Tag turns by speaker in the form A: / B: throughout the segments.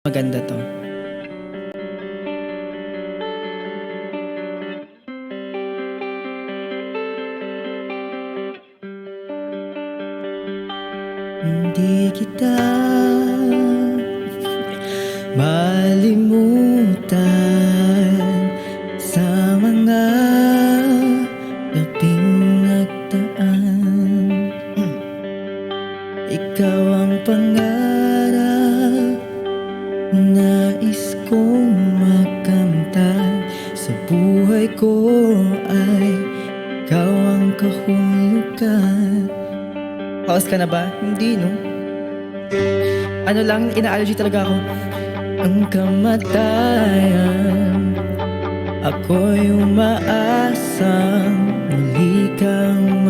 A: Maganda 'to. Hindi kita malimutan sa mga gabing nagdaan. Ikaw ang pangarap, nais kong makamtan. Sa buhay ko ay ikaw ang kahulugan. Pause ka na ba? Hindi, no? Ano lang, ina-allergy talaga ako. Ang kamatayan, ako'y umaasang muli kang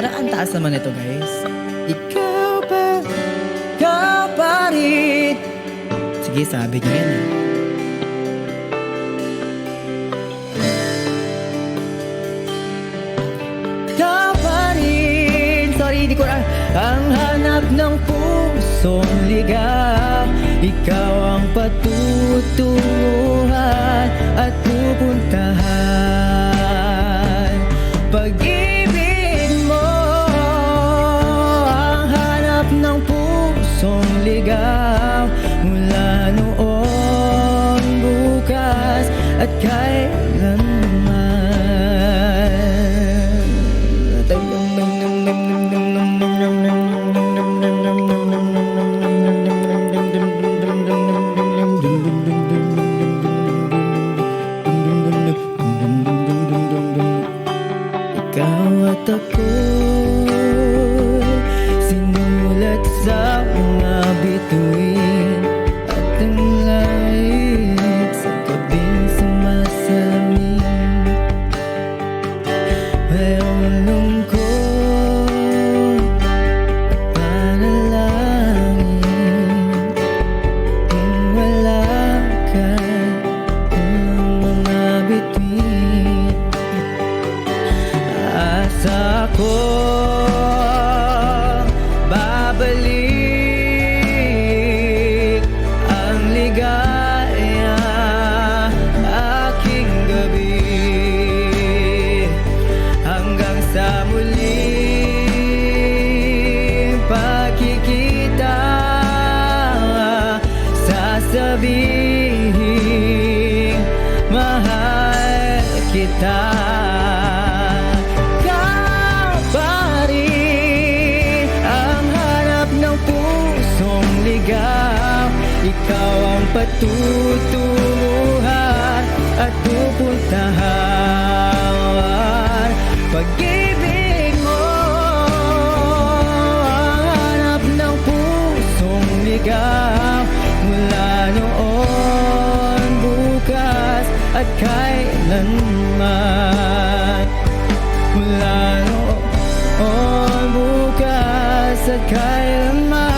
A: Parang ang taas naman ito, guys. Ikaw pa rin. Sige, sabi niya yan, eh. Ikaw pa rin. Sorry, di ko na. Ang hanap ng pusong ligaw, ikaw ang patutunguhan at pupuntahan. Pag-ibig mo ang hanap ng pusong ligaw, mula noon, bukas at kailanman. Ikaw at ako'y sinulat sa mga bituin, at ang langit sa gabing sumasalamin. Mayroong lungkot at panalangin, kung wala ka ng mga bituin. Asa ko babalik ang ligaya, aking gabi, hanggang sa muling pagkikita. Sasabihin mahal kita. Ikaw ang patutunguhan at pupuntahan. Pag-ibig mo ang hanap ng pusong ligaw, mula noon, bukas at kailanman. Mula noon, bukas at kailanman.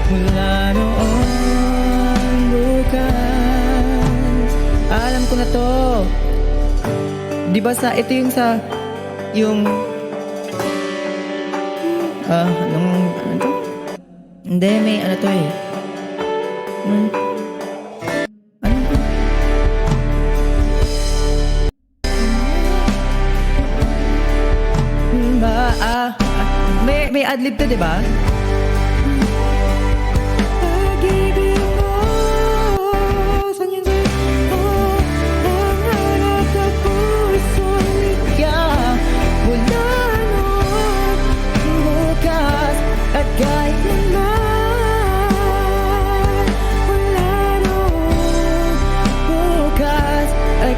A: Mula noon, bukas. Alam ko na to. Di ba sa, ito yung sa, yung, ano to? Hindi, may ano to eh. Ano to? May adlib to, di ba?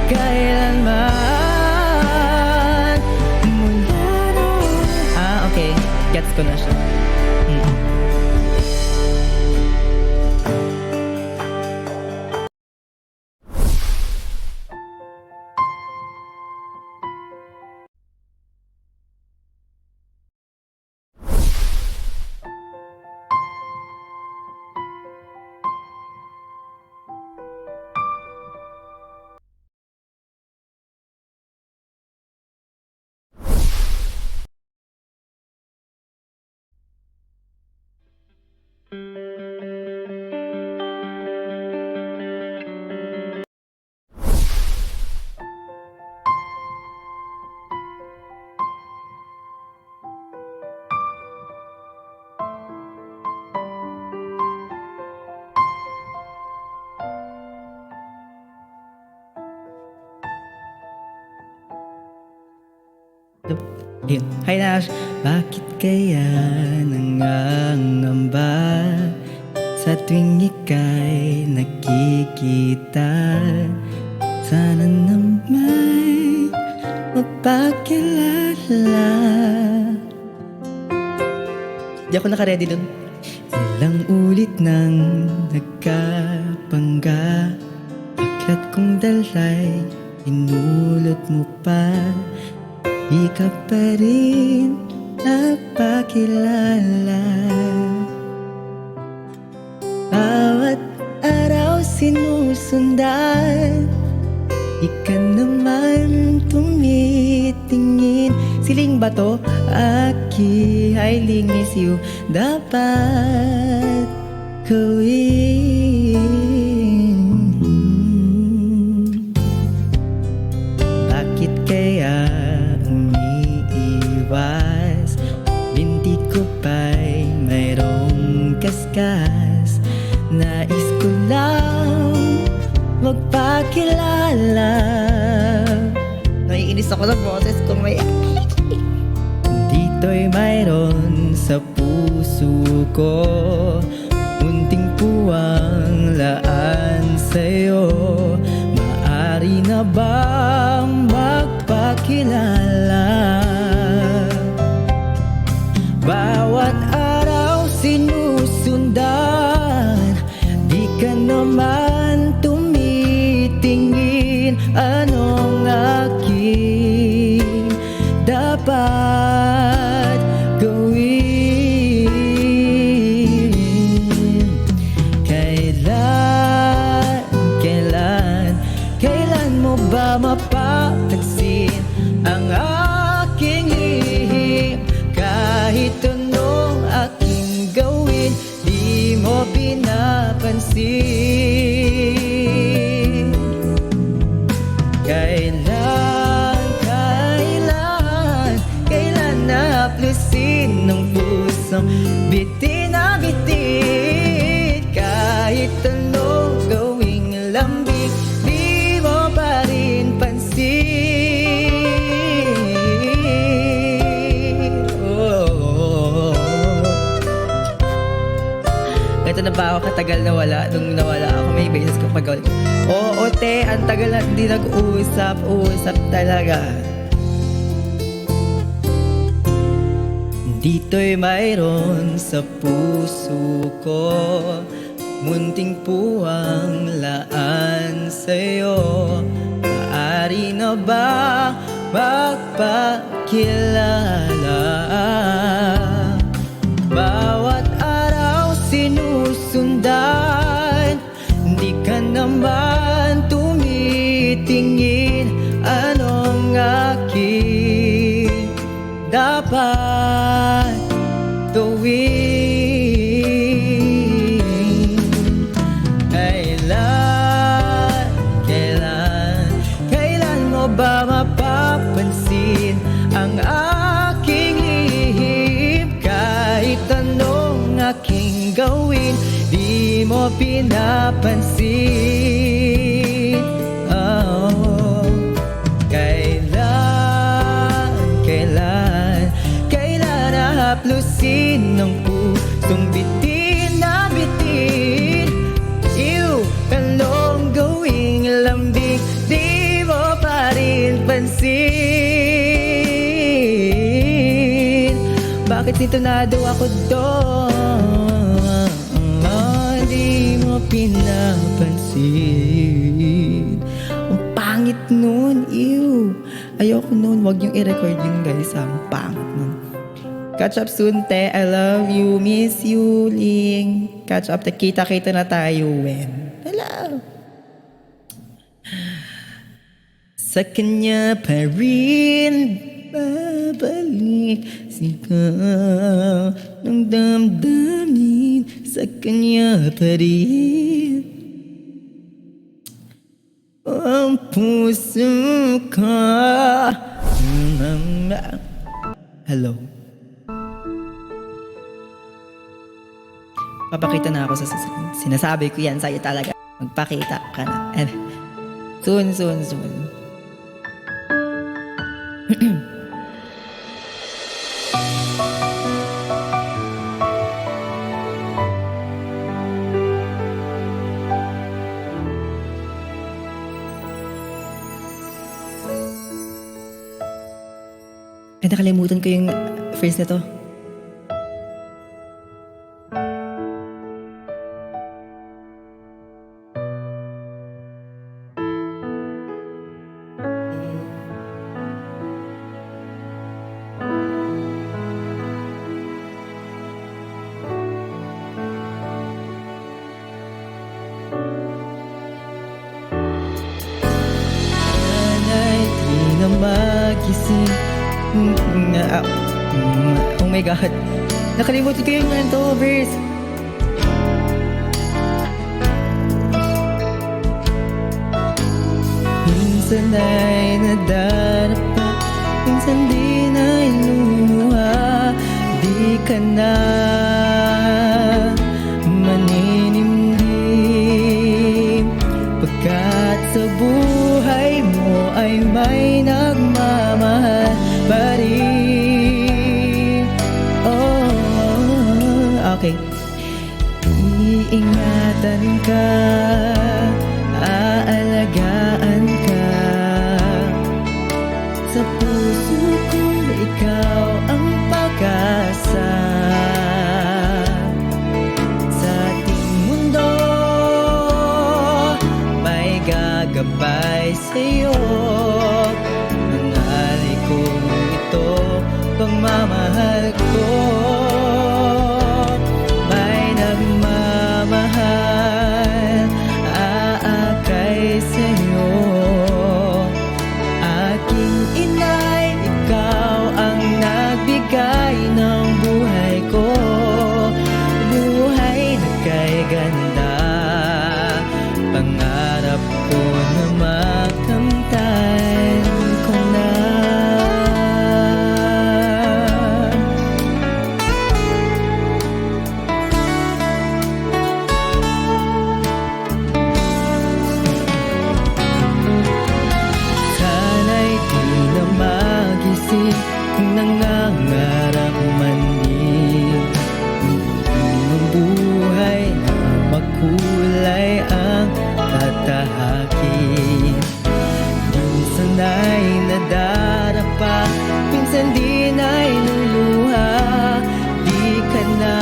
A: Kailanman mula noon. Okay. Gets ko na siya. Ayun. Hi Nash, bakit kaya nangangamba sa tuwing ika'y nakikita? Sana na may mapakilala. Di ako naka-ready dun. Ilang ulit nang nagkapangga, aklat kong dalay, inulot mo pa. Di ka pa rin nagpakilala. Bawat araw sinusundan, di ka naman tumitingin. Siling ba to? Aki, I miss you. Dapat gawin. Bakit kaya umiiwas? Binti ko ba'y mayroong kaskas? Nais ko lang magpakilala. Naiinis ako sa boses kung may dito'y mayroon sa puso ko, munting puwang laan sa'yo. Maari na bang magpakilala? Bawat araw sinusundan, di ka naman tumitingin. Anong aking dapat gawin? Kailan mo ba mapapansin ang aking lihim? Kahit anong aking gawin, di mo pinapansin. Kailan nahaplusin ng pusong bitin na bitin? Kahit anong gawing lambing, di mo pa rin pansin. Oh. Ito na ba ako katagal nawala? Nung nawala ako, may basis ko pag-ulit. Oo, te, ang tagal na hindi nag-uusap talaga. Dito'y mayroon sa puso ko, munting puwang laan sa'yo. Maari na ba magpakilala? Bawat araw sinusundan, di ka naman tumitingin. Anong aking dapat gawin? Kailan mo ba mapapansin ang aking lihim? Kahit anong aking gawin, di mo pinapansin. Oh, kailan nahaplusin ng pusong bitin na bitin? Anong gawing lambing, di mo pa rin pansin. Bakit sintonado ako doon? Di mo pinapansin. Ang pangit nun, ew. Ayoko nun, wag yung i-record yun guys. Ang pangit nun. Catch up soon, te. I love you, miss you, Ling. Catch up, te. Kita-kita na tayo, when. Hello. Sa kanya pa rin babalik sigaw ng damdamin. Sa kanya pa rin ang puso ko. Hello. Papakita na ako sa sinasabi ko yan sa'yo talaga. Magpakita ka na. Soon. nakalimutan ko yung phrase na to. Sana'y di na magising. Oh my God. Nakalimutan ko yung verse. Minsan ay nadarapa, minsan di na iluluha. Di ka na maninimdim, pagkat sa buhay mo ay may nagmamahal pa rin. Oh, okay. Iingatan ka, aalagaan ka. Sa puso ko ikaw ang pag-asa. Sa ating mundo may gagabay sa'yo. Nangalay kong ito, pagmamahal ko. May nagmamahal, aakay sa'yo. Aking inay, ikaw ang nagbigay ng buhay ko. Buhay na kay ganda, pangarap ko na makamtan ko na. Sana'y di na magising kung nangangarap man din ng buhay na makulay ang tatahakin. Minsan ay nadarapa, minsan di na iluluha. Di ka na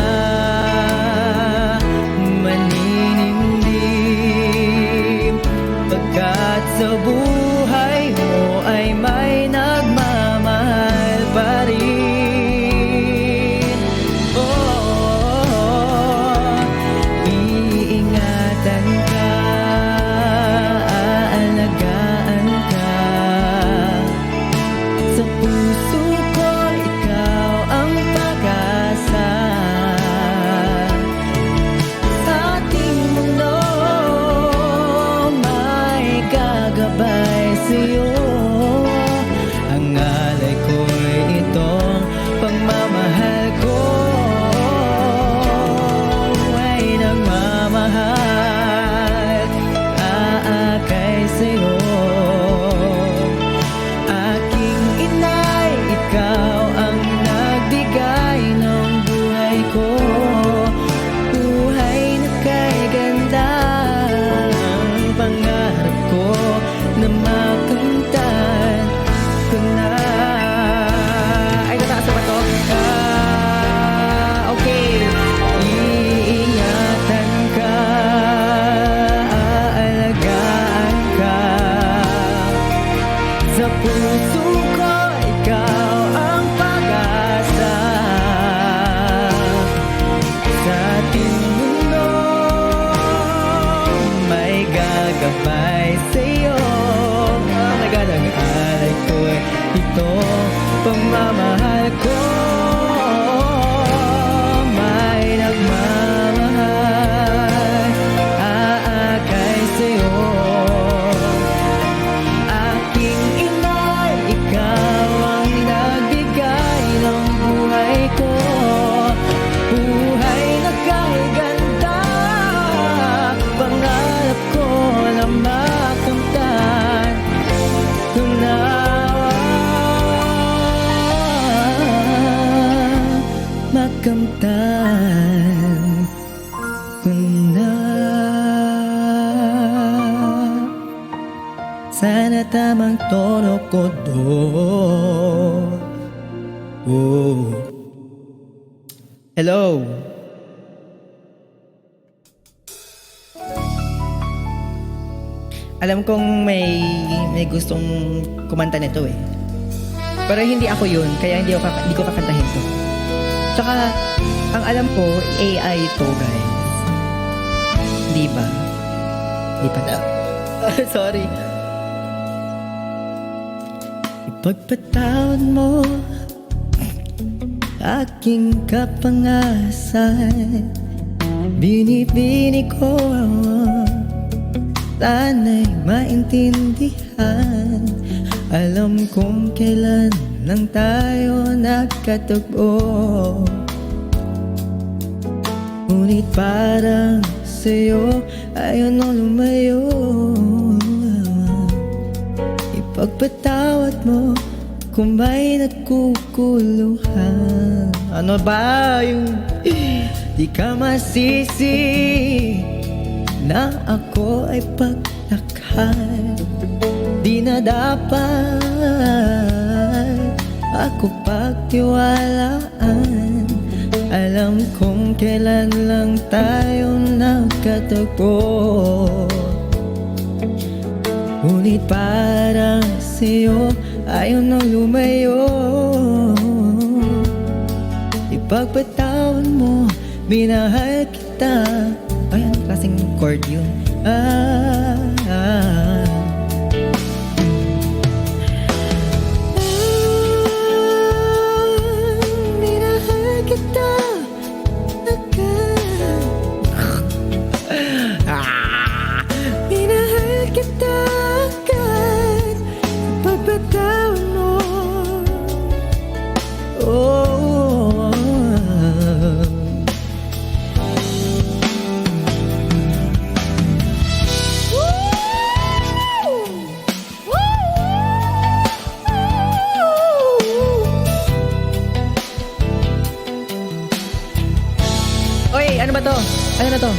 A: maninimdim, pagkat sa buhay mo ay may nagmamahal pa rin. Oh, iingatan ka, aalagaan ka. Sa puso ko ikaw ang pag-asa. Sa ating mundo may gagabay sa'yo. Ang alay ko'y itong pagmamahal ko. Ay nagmamahal, aakay sa'yo. Aking inay, ikaw ang nagbigay ng buhay ko. Buhay na kay ganda, ang pangarap ko na makamtan ko na. Ay, nataas na ba to? Okay. Iingatan ka, aalagaan ka. Sa puso ko ikaw ang pag-asa. Sa ating mundo may gagabay sa'yo. Oh my God, ang alay ko'y ito, pagmamahal ko. May nagmamahal, aakay sa'yo. Aking inay, ikaw ang nagbigay ng buhay ko. Buhay na kay ganda, pangarap ko na makamtan ko na. Makamtan ko na. Sana tamang tono ko doon Whoa. Hello. Alam kong may gustong kumanta nito eh. Pero hindi ako yun, kaya hindi ko kakantahin to. Tsaka, ang alam ko, AI to, guys. Di ba? Di pa na. Sorry. Ipagpatawad mo aking kapangasan. Binibini ko sana'y maintindihan. Alam kong kailan lang tayo nagkatagpo. Ngunit parang sa'yo ayaw nang lumayo. Ipagpatawad mo kung may nagkukuluhan. Ano ba yung di ka masisi na ako ay paglakhan? Di na dapat ako pagtiwalaan. Alam kong kailan lang tayo nagkatagpo. Ngunit parang sa'yo ayaw nang lumayo. Ipagpatawad mo, minahal kita. Ay, anong klaseng chord yun? Minahal kita agad. Minahal kita agad. Ipagpatawad mo. Oh, oy, ano ba to? Ano na to?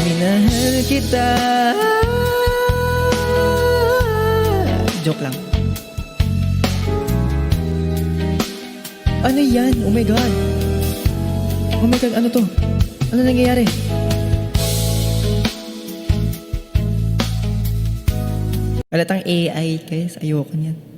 A: Minahal kita. Joke lang. Ano yan? Oh my God. Oh my God, ano to? Ano nangyayari? Alatang AI, guys. Ayoko niyan.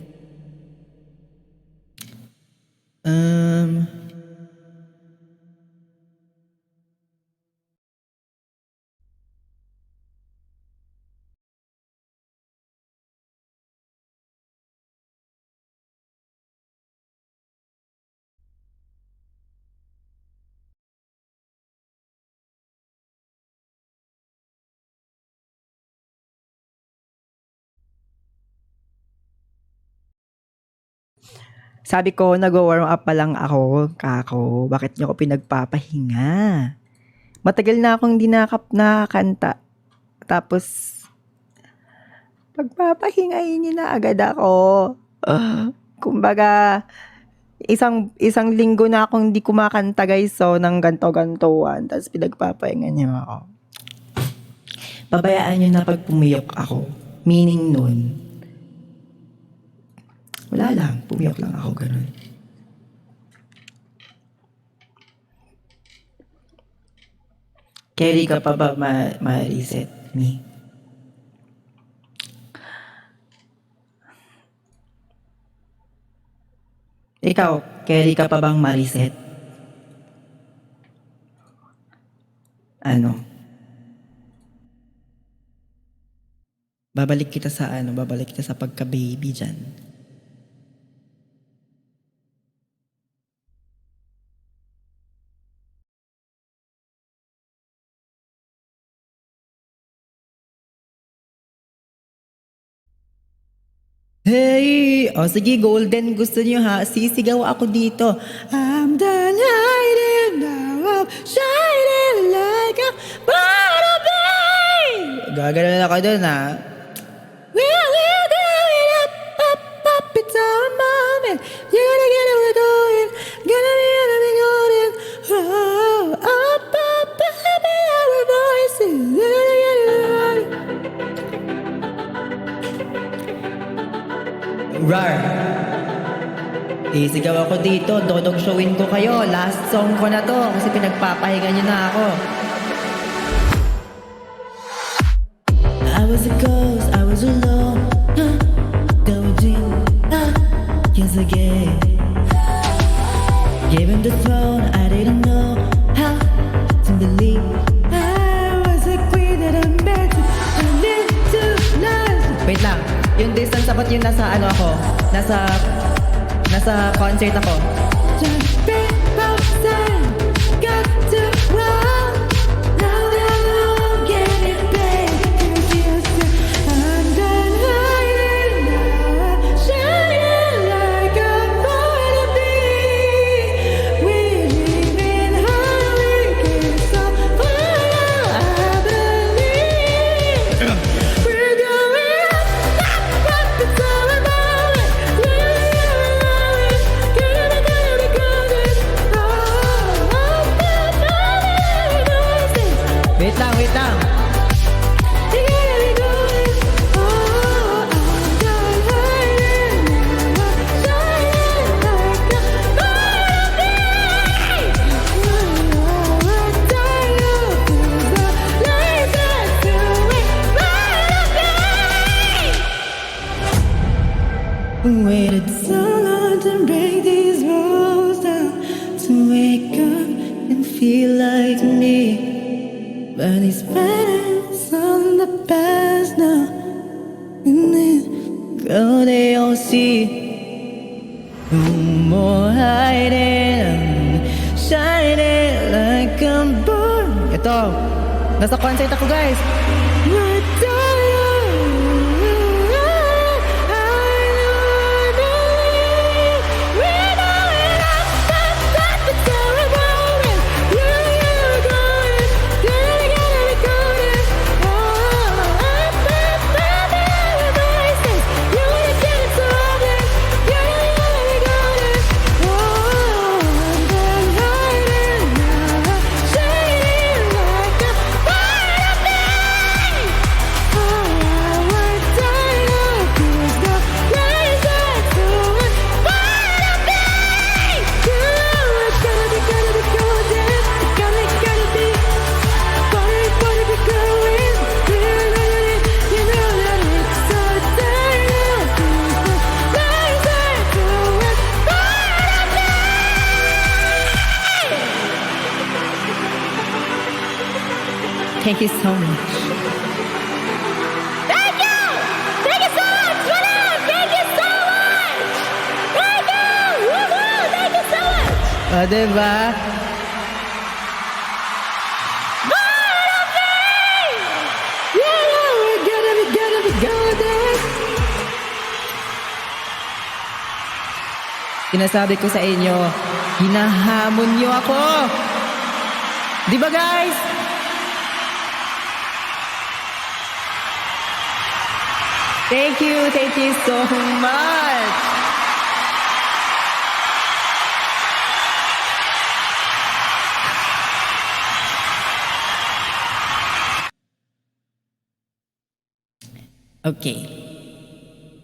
A: Sabi ko, nag-warm up pa lang ako, kako. Bakit niyo ako pinagpapahinga? Matagal na akong hindi nakakanta. Tapos, pagpapahingayin niyo na agad ako. Kumbaga, isang linggo na akong hindi kumakanta, guys. So, ng ganto-gantuan. Tapos, pinagpapahinga niyo ako. Pabayaan niyo na pag pumiyok ako. Meaning nun, wala lang, pumiyok lang ako, ganun. Carry ka pa ba ma-reset me? Ikaw, carry ka pa bang ma-reset? Ano? Babalik kita sa pagka-baby dyan. Hey! O sige, golden gusto niyo ha. Sisigaw ako dito. I'm the light and now I'm shining like a butterfly. Gagano'n ako dun ha. We'll do it up, it's our moment. You're gonna get it, we're doing. Gonna be golden. Up, our voices. You're gonna get it, we're doing. Sisigaw ako dito, dodog showin ko kayo. Last song ko na to kasi pinagpapahinga niyo na ako. I was a ghost, I was alone. Doubting, yes again. Gave him the throne, I didn't know how to believe. I was a queen that I meant to live to last. Wait lang, yung distance dapat yung nasa ano ako, nasa concert ako. Just been outside, got to walk. Now that I'm getting paid, I'm done hiding now, shining like I'm going to be. We live in hurricanes, so far I believe. We're going up, it's all about it. Wait lang, wait lang. Waited so long to break these walls down, to wake up and feel like me. But it's better, it's all in the past now. And then go they all see. No more hiding, I'm shining like I'm born. Ito, nasa concert ako guys. We're Thank you so much.
B: Thank you! Thank you so much! What up? Thank you so much! Thank you! Woohoo! Thank you so much!
A: O, diba?
B: Yeah, we're gonna be golden!
A: Sinasabi ko sa inyo, hinahamon niyo ako. Di ba guys? Thank you so much. Okay.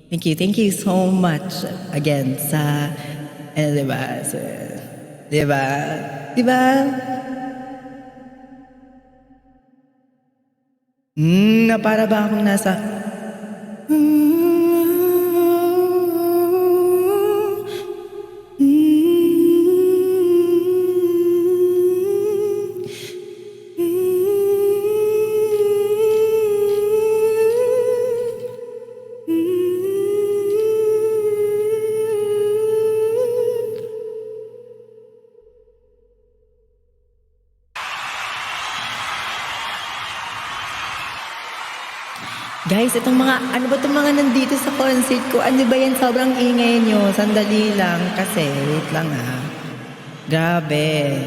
A: Thank you so much again sa, diba? Diba? Diba? Na para ba akong nasa... Guys, itong mga, ano ba itong mga nandito sa concert ko? Ano ba yan? Sobrang ingay nyo. Sandali lang. Kasi, wait lang ha. Grabe.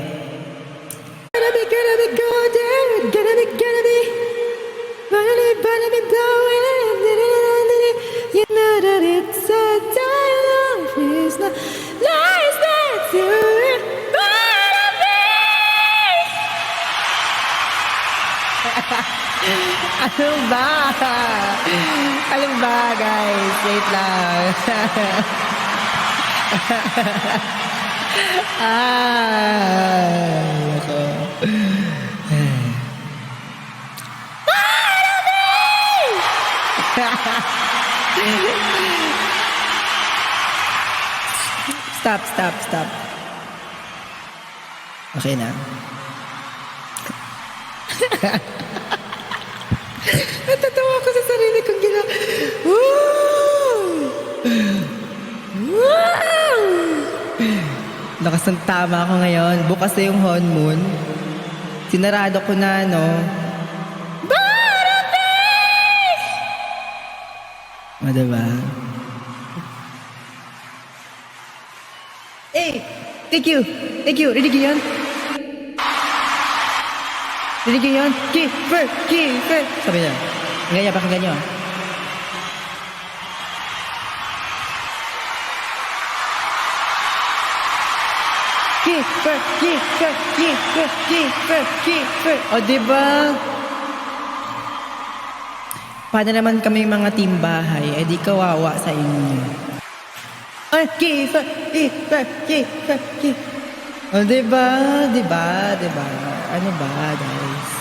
A: Gonna be golden. Gonna be blowing. You know that it's a time. Please not lies that you're gonna be. Ano ba? Ano ba, guys? Wait lang. Ako. Stop. Okay na. Natatawa ako sa sarili kong Woo! Wow! Lakas ng tama ako ngayon. Bukas na yung honeymoon. Sinarado ko na, no? O, diba? Thank you. Rinig niyo yan? Kiefer. Sabi niya. Ganyan, pakinggan niyo. Kiefer. O, diba? Paano naman kami mga team bahay, di kawawa sa inyo. Ay, Kiefer. O, diba? Ano ba, guys?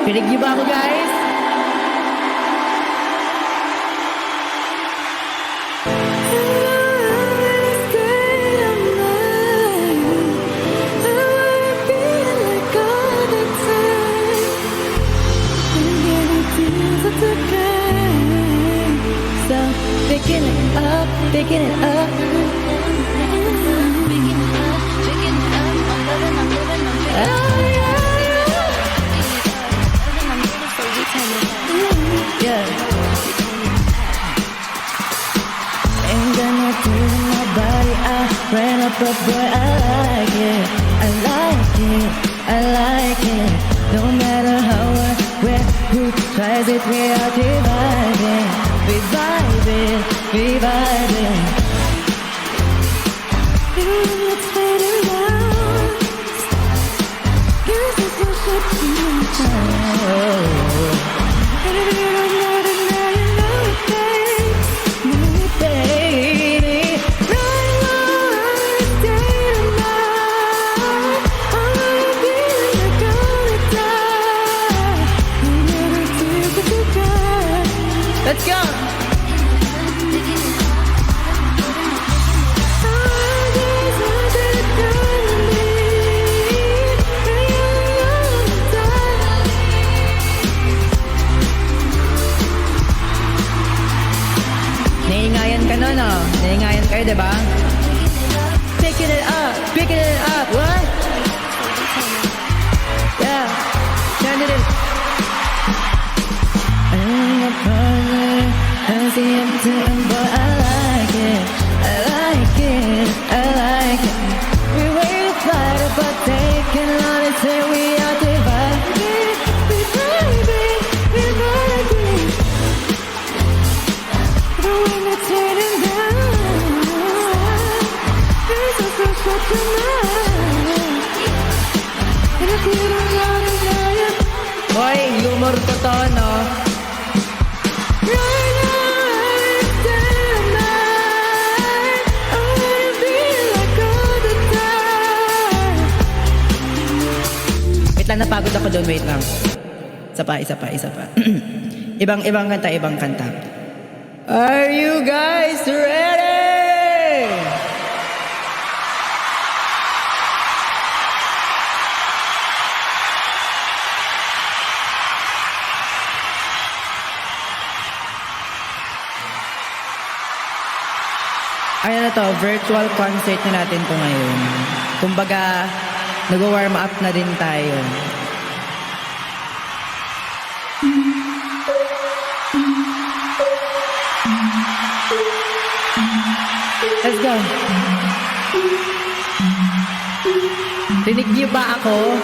A: Pinig niyo ba ako, guys? Picking it up. Yeah. Ain't got no tears in my body. I ran up a boy. I like it. No matter how or where, who tries it, we are dividing. We vibing. It's fading down. You're just so shit to Let's go! Naiingayan ka nun, no? Naiingayan kayo, diba? Picking it up, what? Yeah, turn it in. I'm a partner, I see him too, but I like it. We wait to fight it, but taking on it, say we are divided. We vibing. The wind is turning down. There's a special tonight. And if you don't know it, hoy, humor ko to, no? Wait lang, napagod ako doon. Wait lang. Isa pa. Ibang kanta. Are you guys ready? Ano na to, virtual concert na natin to ngayon. Kumbaga, nag-warm up na din tayo. Let's go. Rinig niyo ba ako?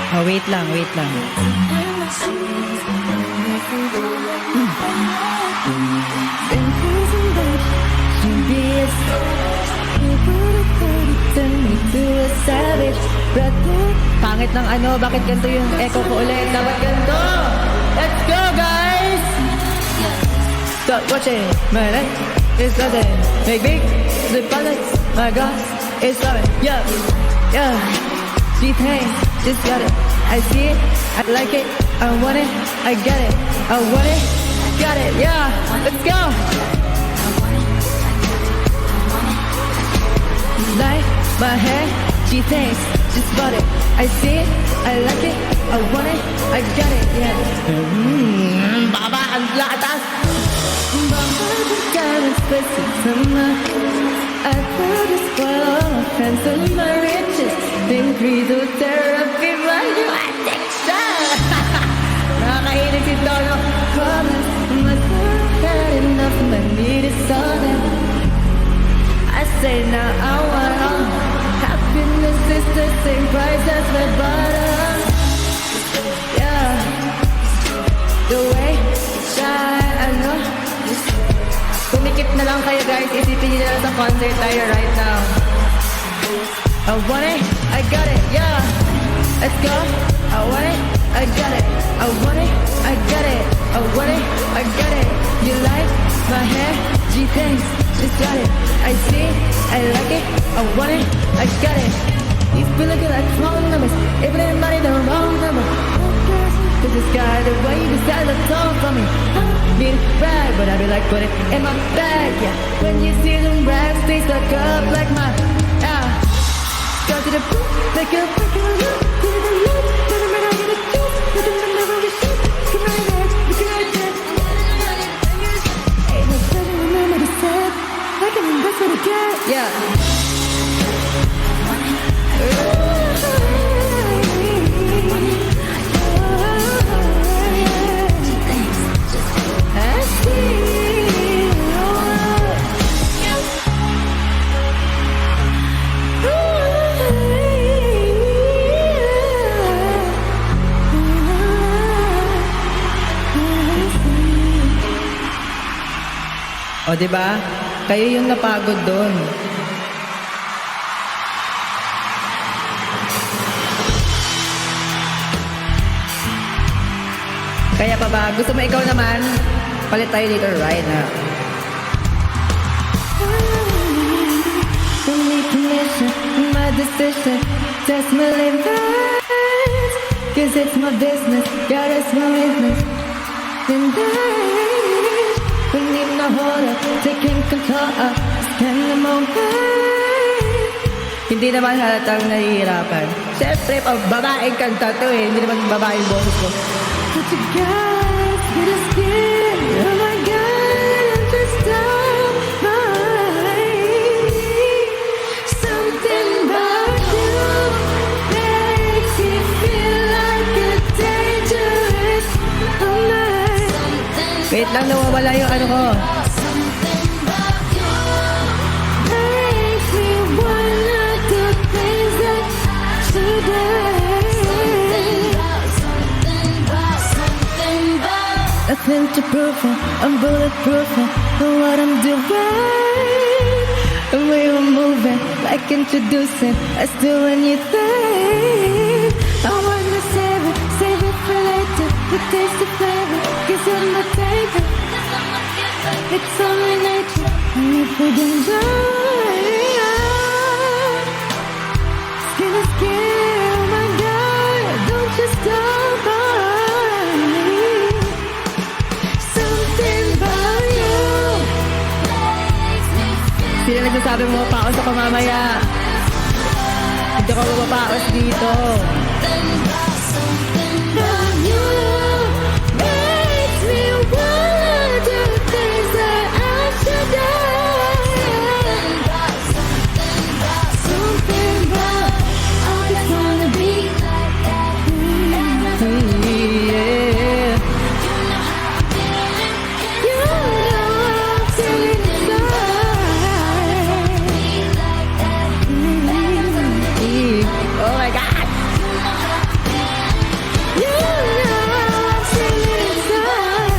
A: Oh, wait lang, wait lang. Pangit ng ano, bakit ganito yung echo ko ulit? Dapat ganito! Let's go, guys! Stop watching, my life is nothing. Make big, the balance, my God, is coming. Yeah, yeah. She thinks, just got it. I see it, I like it, I want it, I get it. I want it, got it, yeah. Let's go! Like my hair, she thinks, just got it. I see it, I like it, I want it, I got it, yeah. Baba, ang lakas! Baba, the kind of special summer. I feel this for all my friends and my riches. Increase the therapy, my new addiction. Nakakainig si Dono. Promise, myself had enough, my need is all that. I say now I want all. Happiness is the same price as my bottom. Yeah, the way you shine, I know. Kumikip na lang kayo guys, isipin nyo na lang sa concert tayo right now. I want it, I got it, yeah. Let's go. I want it, I got it. I want it, I got it. I want it, I got it. You like my hair? Gee, thanks, just got it. I see it, I like it. I want it, I got it. You feel looking like wrong numbers, even in money the wrong number. Cause this guy, the way you decide to talk for me. Mean bad, but I be like, put it in my bag, yeah. When you see them rags, they stuck up like my, yeah. Go to the boot, take a look, get to the loop, put them in, I get a juice, put them in the room, get shit, come right there, you can right there. Ain't no telling remember the sad, I can invest what I get, yeah. O, diba? Kayo yung napagod doon. Kaya pa ba? Gusto mo ikaw naman? Palit tayo dito right now. Don't need permission, my decision. Test my limits, cause it's my business. God is my witness. And we need no hold up, taking control of, spend the moment. Hindi naman halatang nahihirapan. Siyempre, pag babaeng kanta to eh, hindi naman babaeng boses ko. But you guys, get a skin, oh my God, I'm just down by. Something about you makes me feel like a dangerous night. Wait lang, nawawala yung ano ko. Nothing to prove it, I'm bulletproof it. Know what I'm doing. The way we're moving, like introducing us to anything. I wanna save it for later. The taste of flavor, cause you're my favorite. It's only nature, and if we enjoy. nagsasabi mo paos ako mamaya. Hindi ako mapapaos dito.
B: From you makes me wanna do things that I should do. Something about I just wanna be like that.
A: Yeah.
B: You know I'm feeling
A: Oh my God!
B: You know I'm feeling inside.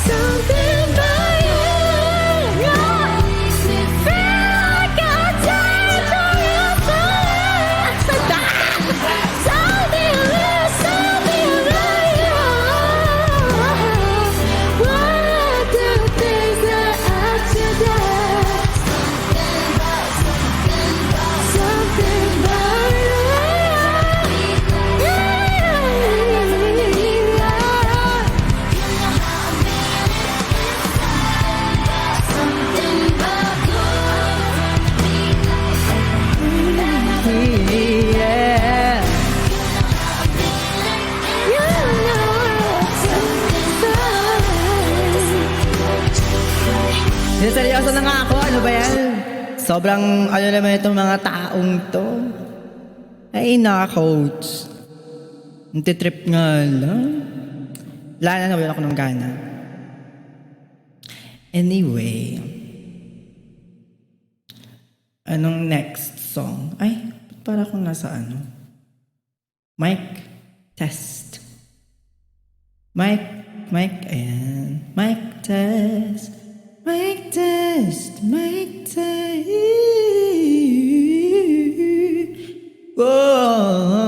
B: Something about you makes me feel like I died for your side. Something about you. Wanna do things that I should do. Something about you.
A: Yeah. Seryoso na nga ako. Ano ba yan? Sobrang ano naman itong mga taong to. Ay na, coach. Natitrip nga lang. Wala na, nawalan ako ng gana. Anyway. Anong next song? Ay, para akong nasa ano? Mic test. Mic, ayan. Mic test. Mic test. Mic test. Whoa.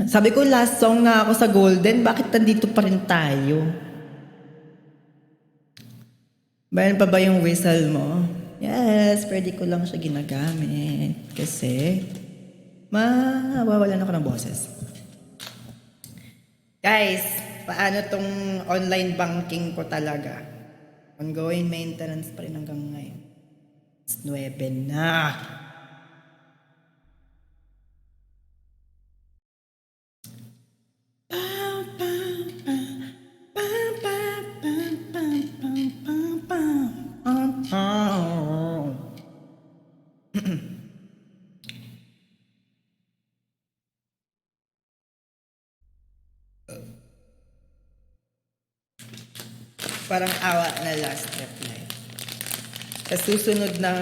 A: Sabi ko last song na ako sa Golden, bakit nandito pa rin tayo? Bayan pa ba yung whistle mo? Yes, pwede ko lang siya ginagamit. Kasi, mawawalan ako ng boses. Guys, paano tong online banking ko talaga? Ongoing maintenance pa rin hanggang ngayon. It's 9 na. Parang awa na last reply. Sa susunod na